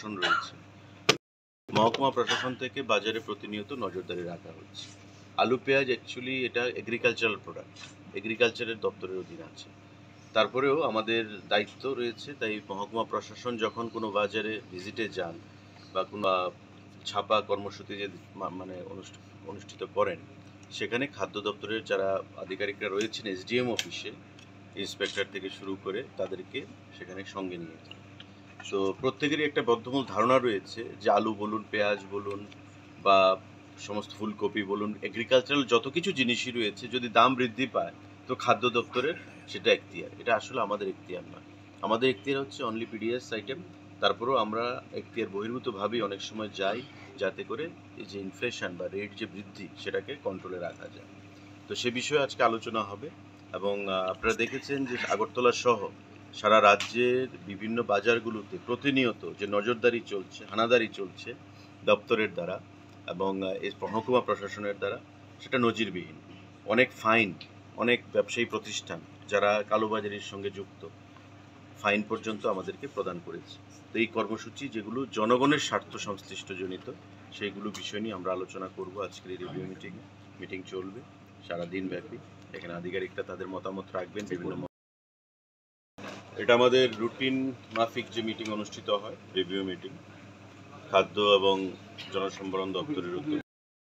রয়েছে। মহকুমা প্রশাসন থেকে বাজারে প্রতিনিয়ত নজরদারি রাখা হচ্ছে। আলু পেঁয়াজ অ্যাকচুয়ালি এটা এগ্রিকালচারাল প্রোডাক্ট, এগ্রিকালচারের দপ্তরের অধীনে আছে। তারপরেও আমাদের দায়িত্ব রয়েছে, তাই মহকুমা প্রশাসন যখন কোনো বাজারে ভিজিটে যান বা কোনো ছাপা কর্মসূচি যে মানে অনুষ্ঠিত করেন, সেখানে খাদ্য দপ্তরের যারা আধিকারিকরা রয়েছেন এসডিএম অফিসে, ইন্সপেক্টর থেকে শুরু করে তাদেরকে সেখানে সঙ্গে নিয়ে যান। তো প্রত্যেকেরই একটা বদ্ধমূল ধারণা রয়েছে যে আলু বলুন, পেঁয়াজ বলুন বা সমস্ত ফুলকপি বলুন, এগ্রিকালচারাল যত কিছু জিনিসই রয়েছে, যদি দাম বৃদ্ধি পায় তো খাদ্য দপ্তরের সেটা এখতিয়ার। এটা আসলে আমাদের এখতিয়ার নয়। আমাদের এখতিয়ার হচ্ছে অনলি পিডিএস আইটেম। তারপরেও আমরা এখতিয়ার বহির্ভূতভাবেই অনেক সময় যাই, যাতে করে এই যে ইনফ্লেশন বা রেট যে বৃদ্ধি, সেটাকে কন্ট্রোলে রাখা যায়। তো সে বিষয়ে আজকে আলোচনা হবে। এবং আপনারা দেখেছেন যে আগরতলা সহ সারা রাজ্যের বিভিন্ন বাজারগুলোতে প্রতিনিয়ত যে নজরদারি চলছে, হানাদারি চলছে দপ্তরের দ্বারা এবং এই মহকুমা প্রশাসনের দ্বারা, সেটা নজিরবিহীন। অনেক ফাইন, অনেক ব্যবসায়ী প্রতিষ্ঠান যারা কালোবাজারির সঙ্গে যুক্ত, ফাইন পর্যন্ত আমাদেরকে প্রদান করেছে। তো এই কর্মসূচি যেগুলো জনগণের স্বার্থ সংশ্লিষ্ট জনিত, সেইগুলো বিষয় নিয়ে আমরা আলোচনা করব আজকের এই রিভিউ মিটিং চলবে সারাদিন ব্যাপী। এখানে আধিকারিকরা তাদের মতামত রাখবেন বিভিন্ন। এটা আমাদের রুটিন মাফিক যে মিটিং অনুষ্ঠিত হয়, রিভিউ মিটিং, খাদ্য এবং জনসম্ভরণ দপ্তরের উদ্যোগে।